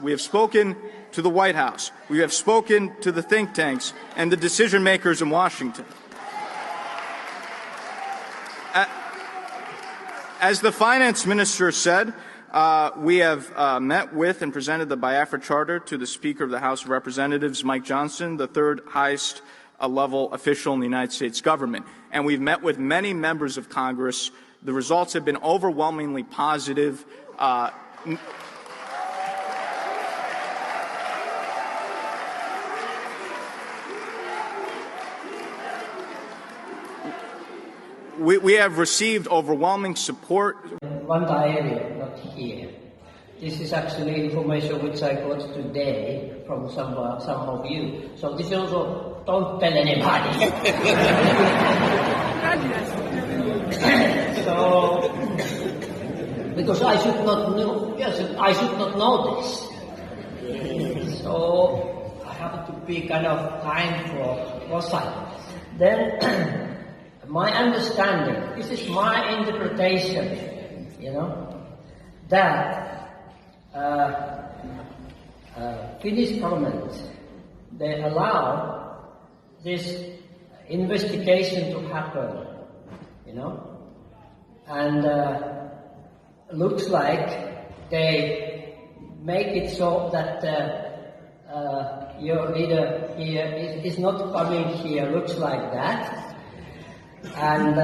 We have spoken to the White House. We have spoken to the think tanks and the decision makers in Washington. As the finance minister said, we have met with and presented the Biafra Charter to the Speaker of the House of Representatives, Mike Johnson, the third highest level official in the United States government. And we've met with many members of Congress. The results have been overwhelmingly positive. We have received overwhelming support. One area, not here. This is actually information which I got today from some of you. So this also, don't tell anybody. So, because I should not know, yes, I should not know this. So I have to be kind of kind for foresight. Then. My understanding, this is my interpretation, that Finnish government, they allow this investigation to happen, and looks like they make it so that your leader here is not coming here, looks like that. And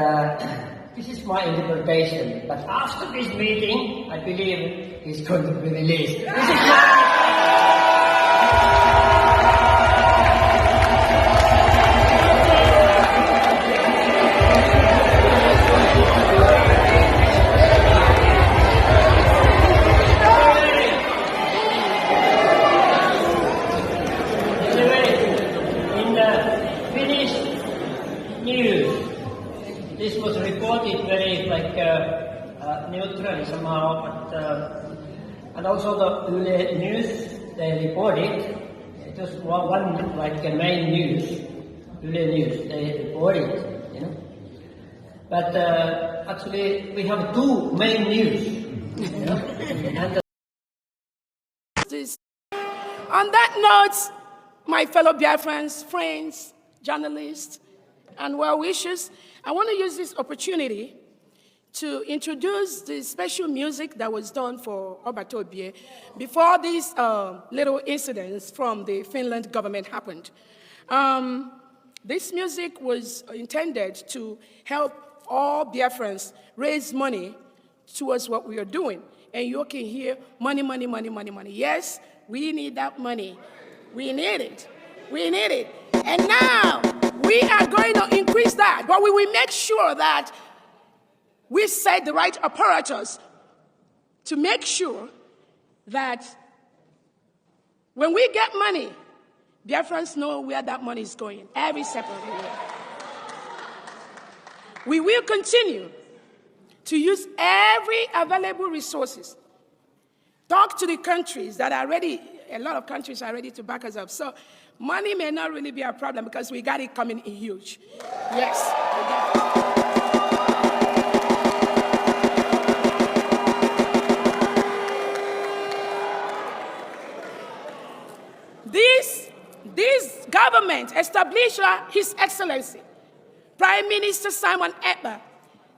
this is my interpretation. But after this meeting, I believe he's going to be released. This is in the Finnish news. This was reported very neutrally somehow, but and also the Yle News, they reported. It was one like a main news, Yle News, they reported, But actually, we have two main news, And on that note, my fellow Biafrans, friends, journalists, and well-wishers, I want to use this opportunity to introduce the special music that was done for Obatobie before these little incidents from the Finland government happened. This music was intended to help all Biafrans raise money towards what we are doing. And you can hear money, money, money, money, money. Yes, we need that money. We need it. We need it. And now, we are going to increase that, but we will make sure that we set the right apparatus to make sure that when we get money, Biafrans know where that money is going, every separate way. We will continue to use every available resources. Talk to the countries that are ready, a lot of countries are ready to back us up. So money may not really be a problem because we got it coming in huge. Yes, we got it. This government established His Excellency, Prime Minister Simon Ekpa.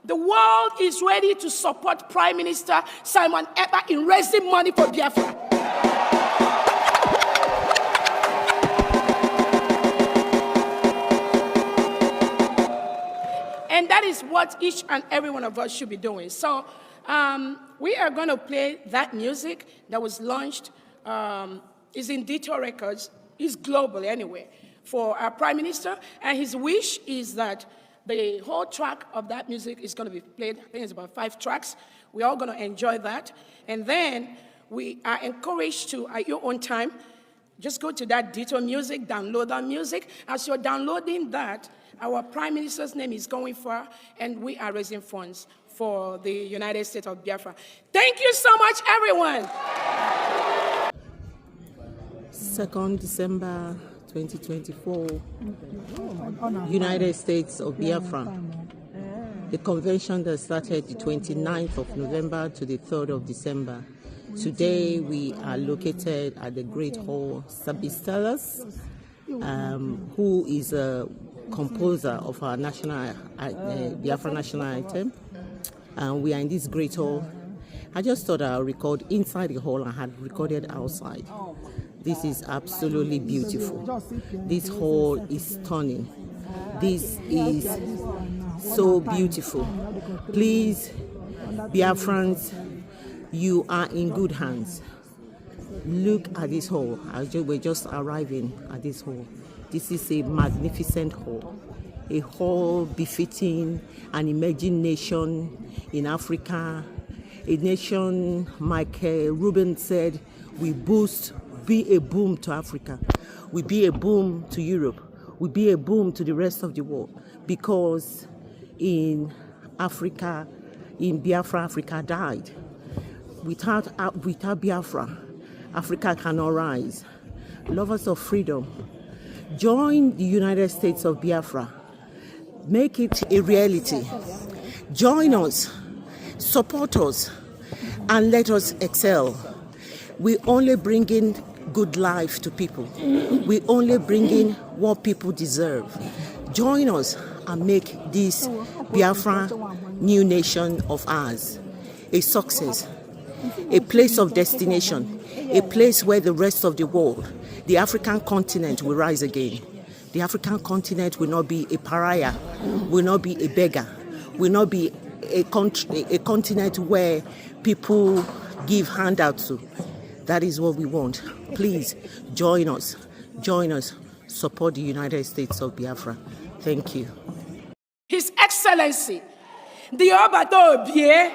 The world is ready to support Prime Minister Simon Ekpa in raising money for Biafra. And that is what each and every one of us should be doing. So we are going to play that music that was launched, is in Detour Records, is global anyway, for our Prime Minister. And his wish is that the whole track of that music is going to be played. I think it's about 5 tracks. We're all going to enjoy that. And then we are encouraged to, at your own time, just go to that Detour Music, download that music. As you're downloading that, our Prime Minister's name is going far, and we are raising funds for the United States of Biafra. Thank you so much, everyone. 2nd December 2024, United States of Biafra. The convention that started the 29th of November to the 3rd of December Today we are located at the Great Hall Sabistelas, who is a composer of our national Biafra national anthem. And we are in this Great Hall. I just thought I'll record inside the hall and had recorded outside. This is absolutely beautiful. This hall is stunning. This is so beautiful. Please, Biafrans, you are in good hands. Look at this hall. We're just arriving at this hall. This is a magnificent hall. A hall befitting an emerging nation in Africa. A nation, Mike Rubin said, we be a boom to Africa. We be a boom to Europe. We be a boom to the rest of the world. Because in Africa, in Biafra, Africa died. Without Biafra, Africa cannot rise. Lovers of freedom, join the United States of Biafra. Make it a reality. Join us, support us, and let us excel. We only bring in good life to people. We only bring in what people deserve. Join us and make this Biafra new nation of ours a success, a place of destination, a place where the rest of the world, the African continent, will rise again. The African continent will not be a pariah, will not be a beggar, will not be a continent where people give handouts to. That is what we want. Please join us, support the United States of Biafra. Thank you. His Excellency, the Obadobie,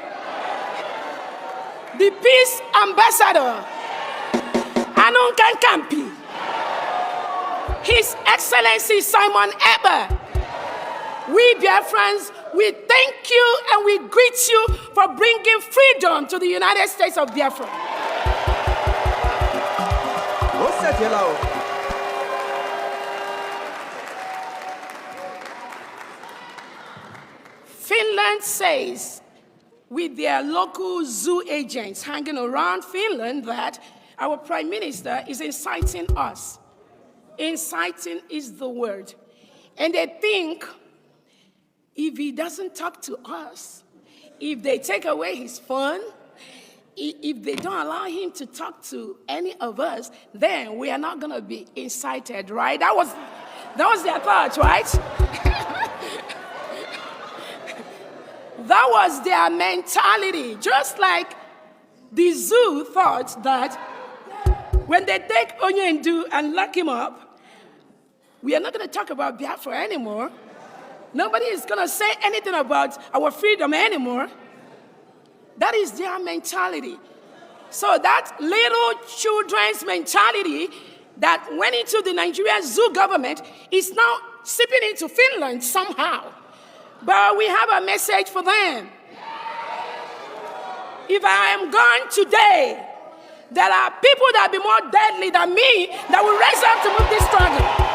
the Peace Ambassador, Anunkan Kampi, His Excellency Simon Ekpa. We Biafrans, we thank you and we greet you for bringing freedom to the United States of Biafra. Finland says, with their local zoo agents hanging around Finland, that our Prime Minister is inciting us. Inciting is the word. And they think if he doesn't talk to us, if they take away his phone, if they don't allow him to talk to any of us, then we are not going to be incited, right? That was their thought, right? That was their mentality. Just like the zoo thought that when they take Onyendu and lock him up, we are not going to talk about Biafra anymore. Nobody is going to say anything about our freedom anymore. That is their mentality. So that little children's mentality that went into the Nigerian zoo government is now seeping into Finland somehow. But we have a message for them. If I am gone today, there are people that will be more deadly than me that will rise up to move this struggle.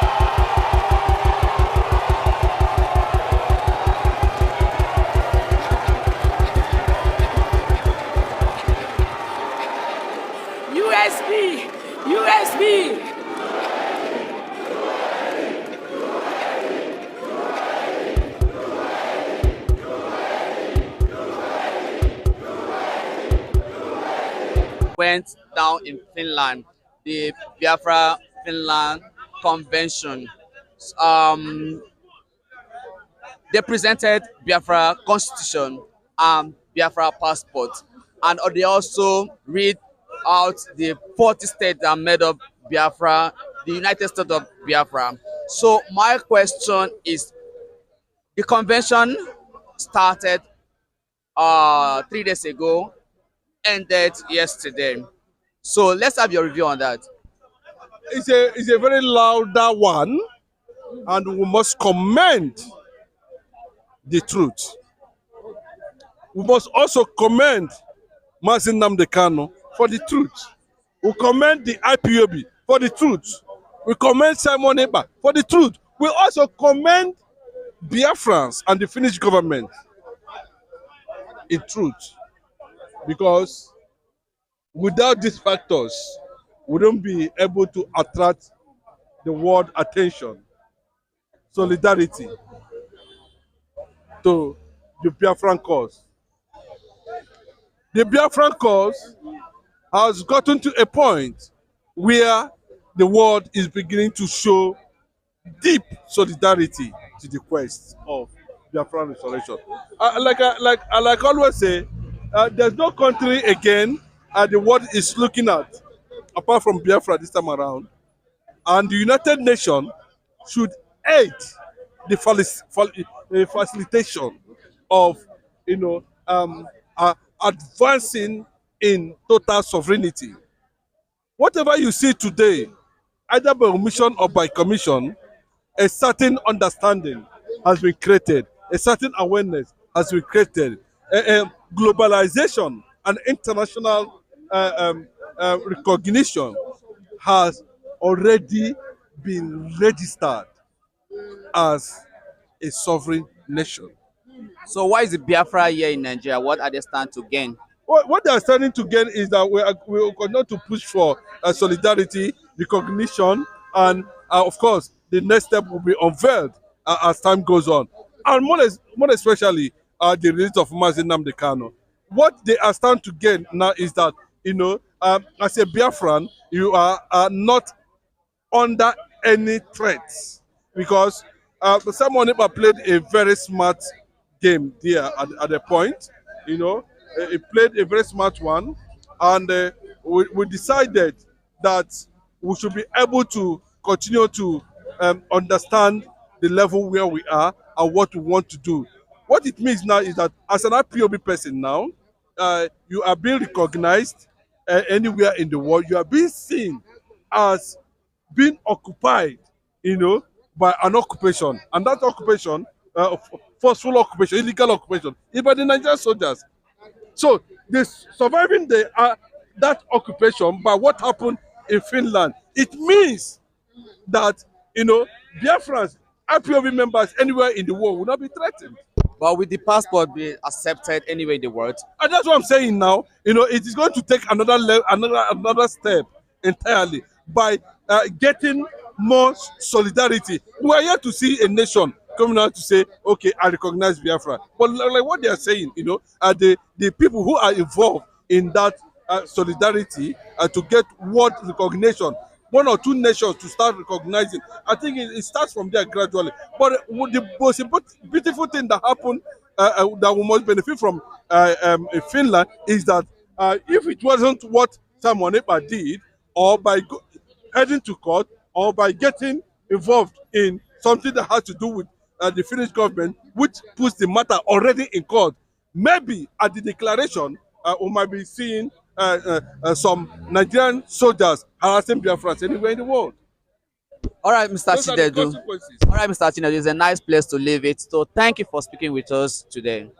USB. Went down in Finland, the Biafra Finland Convention. They presented Biafra Constitution and Biafra passport, and they also read out the 40 states that made up Biafra, the United States of Biafra. So my question is, the convention started 3 days ago, ended yesterday. So let's have your review on that. It's a very louder one, and we must commend the truth. We must also commend Mazin Nnamdi Kanu for the truth. We commend the IPOB for the truth. We commend Simon Ekpa for the truth. We also commend Biafrans and the Finnish government in truth, because Without these factors, we don't be able to attract the world attention, solidarity to the Biafran cause. The Biafran cause has gotten to a point where the world is beginning to show deep solidarity to the quest of Biafran restoration. Like I always say, there's no country again the world is looking at apart from Biafra this time around, and the United Nations should aid the facilitation of advancing in total sovereignty. Whatever you see today, either by omission or by commission, a certain understanding has been created, a certain awareness has been created, globalization and international recognition has already been registered as a sovereign nation. So why is the Biafra here in Nigeria? What are they stand to gain? What they are starting to gain is that we will continue to push for solidarity, recognition, and of course, the next step will be unveiled as time goes on. And more especially, the release of Mazi Nnamdi Kanu. What they are starting to gain now is that, as a Biafran, you are not under any threats because Simon Ekpa played a very smart game there at the point. He played a very smart one, and we decided that we should be able to continue to understand the level where we are and what we want to do. What it means now is that as an IPOB person now, you are being recognized anywhere in the world. You are being seen as being occupied, by an occupation, and that occupation, forceful occupation, illegal occupation, is by the Nigerian soldiers. So, surviving that occupation by what happened in Finland, it means that Biafrans, IPOB members anywhere in the world will not be threatened. But will the passport be accepted anywhere in the world? And that's what I'm saying now. It is going to take another step entirely by getting more solidarity. We are here to see a nation coming out to say, okay, I recognize Biafra. But like what they are saying, the people who are involved in that solidarity to get world recognition, one or two nations to start recognizing. I think it starts from there gradually. But the most beautiful thing that happened that we must benefit from in Finland is that if it wasn't what Simon Ekpa did, or by heading to court, or by getting involved in something that has to do with the Finnish government, which puts the matter already in court, maybe at the declaration, we might be seeing some Nigerian soldiers harassing Biafrans anywhere in the world. All right, Mr. Those are the Chinedu. consequences. All right, Mr. Chinedu, it's a nice place to leave it. So thank you for speaking with us today.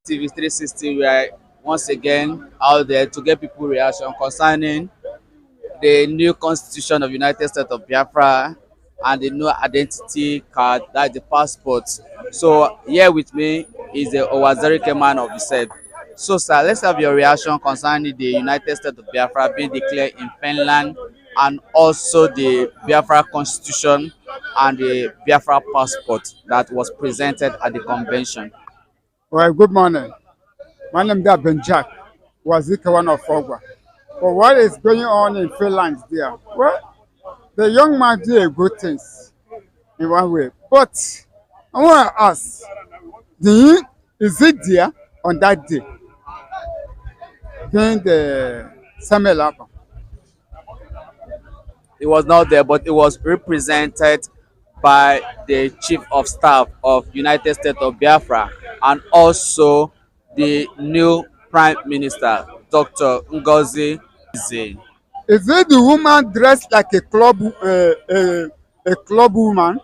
TV 360, we are once again out there to get people reaction concerning the new constitution of United States of Biafra and the new identity card, that's the passport. So here with me is the Owazerike man of the said. So sir, let's have your reaction concerning the United States of Biafra being declared in Finland, and also the Biafra constitution and the Biafra passport that was presented at the convention. Well, good morning. My name is Benjak, Wazika one of Ogwa. But what is going on in Finland there? Well, the young man did good things in one way. But I want to ask, is it there on that day during the summer lab? It was not there, but it was represented by the Chief of Staff of United States of Biafra and also the new Prime Minister, Dr. Ngozi Eze. Is it the woman dressed like a club woman?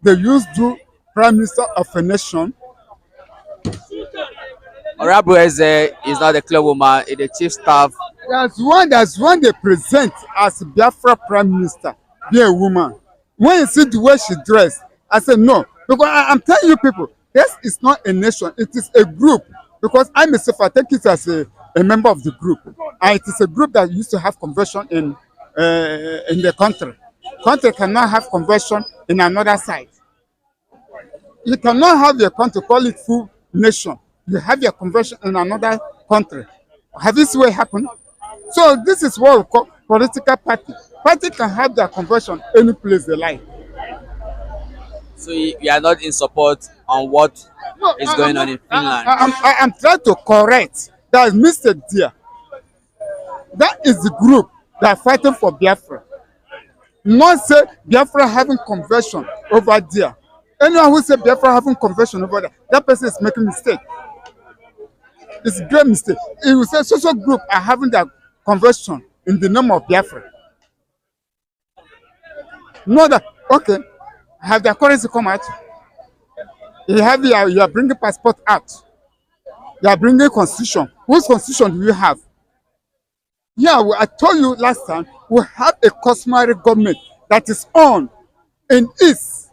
They used to Prime Minister of a nation. Honorable Eze is not a club woman, it's the chief staff. That's one they present as Biafra Prime Minister, be a woman. When you see the way she dressed, I said no. Because I'm telling you people, this is not a nation, it is a group. Because I myself, I take it as a member of the group. And it is a group that used to have conversion in the country. Country cannot have conversion in another side. You cannot have your country, call it full nation. You have your conversion in another country. Have this way happen? So this is what we call political party. Party can have their conversion any place they like. So you are not in support on what No, is going on in Finland. I'm trying to correct. There is mistake there. That is the group that are fighting for Biafra. Not say Biafra having conversion over there. Anyone who say Biafra having conversion over there, that person is making mistake. It's a great mistake. It will say social group are having their conversion in the name of Biafra. Know that, okay, have their currency come out. You are bringing passport out. You are bringing constitution. Whose constitution do you have? Yeah, I told you last time, we have a customary government that is on in East.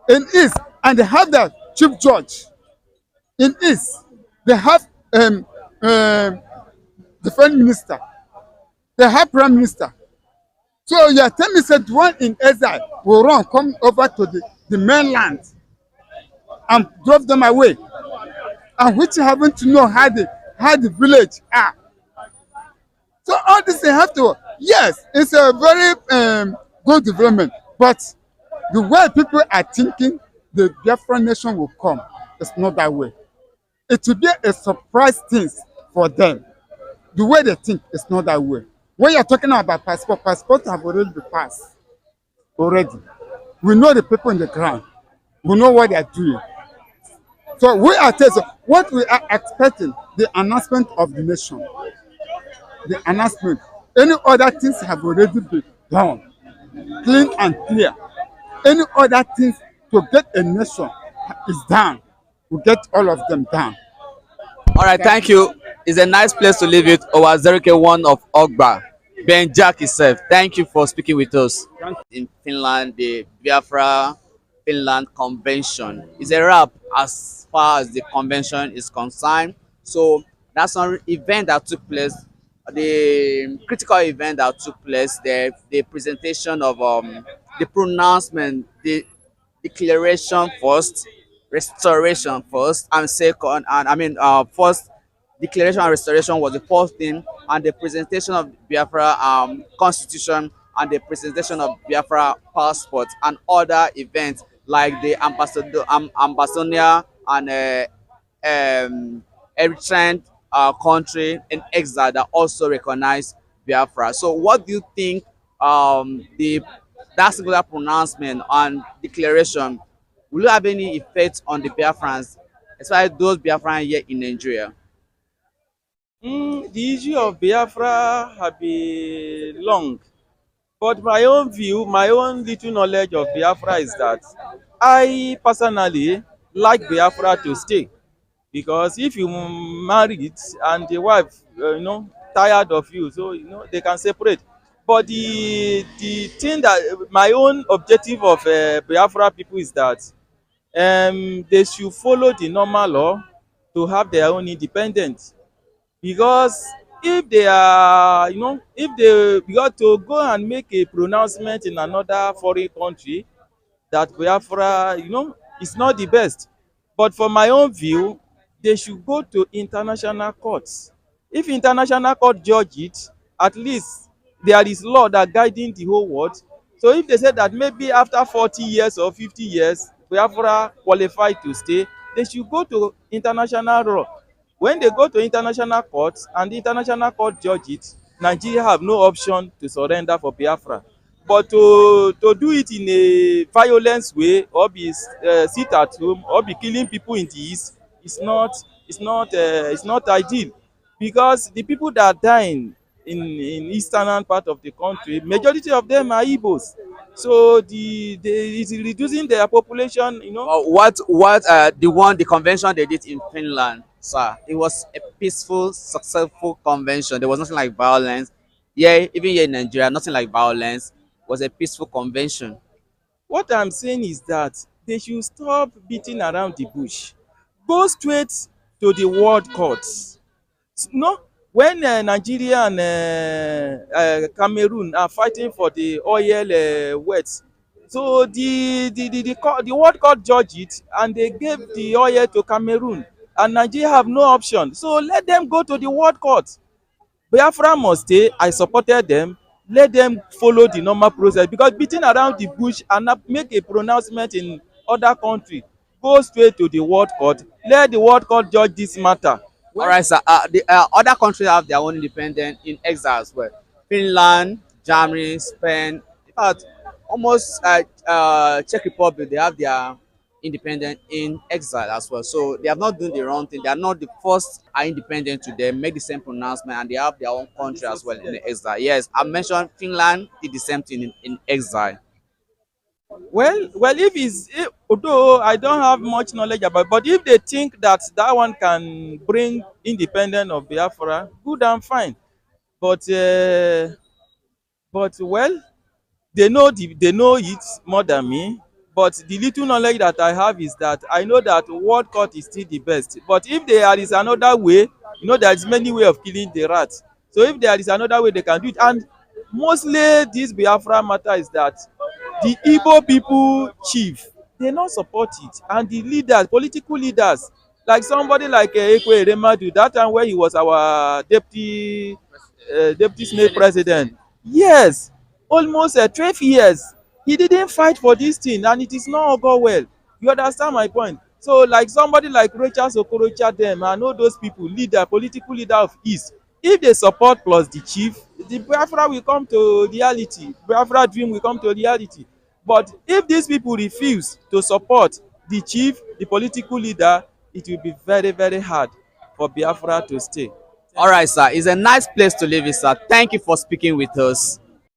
In East, and they have the chief judge. In East, they have defense minister. They have prime minister. So you are telling me that one in exile will run, come over to the mainland and drove them away. And which happen to know how the village are. So all this they have to, yes, it's a very good development, but the way people are thinking the Biafra nation will come, it's not that way. It will be a surprise thing for them. The way they think, it's not that way. When you're talking about passport have already been passed. Already. We know the people in the ground. We know what they are doing. So we are telling what we are expecting, the announcement of the nation. The announcement. Any other things have already been done. Clean and clear. Any other things to get a nation is done. We get all of them done. All right, thank you. It's a nice place to leave it. Owazerike1 of Ogba, Ben Jack himself. Thank you for speaking with us. In Finland, the Biafra Finland Convention is a wrap as far as the convention is concerned. So that's an event that took place, the critical event that took place, the presentation of the pronouncement, the declaration first, restoration first, and second, and first declaration and restoration was the first thing, and the presentation of Biafra constitution and the presentation of Biafra passport and other events like the ambassador and Eritrean country in exile that also recognize Biafra. So what do you think the that singular pronouncement and declaration will have any effect on the Biafrans, especially those Biafrans here in Nigeria? The issue of Biafra have been long, but my own view, my own little knowledge of Biafra is that I personally like Biafra to stay, because if you married and the wife, tired of you, so they can separate. But the thing that my own objective of Biafra people is that they should follow the normal law to have their own independence. Because if they are, if they got to go and make a pronouncement in another foreign country that Biafra, is not the best. But for my own view, they should go to international courts. If international court judge it, at least there is law that guiding the whole world. So if they say that maybe after 40 years or 50 years, Biafra qualified to stay, they should go to international law. When they go to international court and the international court judge it, Nigeria have no option to surrender for Biafra. But to do it in a violence way, or be sit at home, or be killing people in the east, it's not ideal. Because the people that are dying in eastern part of the country, majority of them are Igbos. So it's reducing their population. What the convention they did in Finland, sir? It was a peaceful, successful convention. There was nothing like violence. Yeah, even here in Nigeria, nothing like violence. It was a peaceful convention. What I'm saying is that they should stop beating around the bush. Go straight to the world courts. No, when Nigeria and Cameroon are fighting for the oil wealth, so the world court judged it and they gave the oil to Cameroon, and Nigeria have no option. So let them go to the world court. Biafra must stay. I supported them. Let them follow the normal process, because beating around the bush and not make a pronouncement in other country, go straight to the world court. Let the world court judge this matter. All right, sir. The other countries have their own independent in exile as well. Finland, Germany, Spain. In fact, almost Czech Republic, they have their independent in exile as well. So they have not done the wrong thing. They are not the first are independent to them, make the same pronouncement, and they have their own country as well in the exile. Yes, I mentioned Finland did the same thing in exile. Well, if although I don't have much knowledge about, but if they think that that one can bring independence of Biafra, good and fine. But well, they know it more than me. But the little knowledge that I have is that I know that world court is still the best. But if there is another way, there is many way of killing the rat. So if there is another way, they can do it. And mostly this Biafra matter is that the Igbo people chief, they not support it, and the leaders, political leaders, like somebody like Ekpa Eremadu, that time when he was our deputy senate president, yes, almost 12 years he didn't fight for this thing, and it is not go well. You understand my point? So like somebody like Rachel Okorocha dem and all those people, political leader of east, if they support plus the chief, the Biafra will come to reality. Biafra dream will come to reality. But if these people refuse to support the chief, the political leader, it will be very, very hard for Biafra to stay. All right, sir. It's a nice place to live in, sir. Thank you for speaking with us.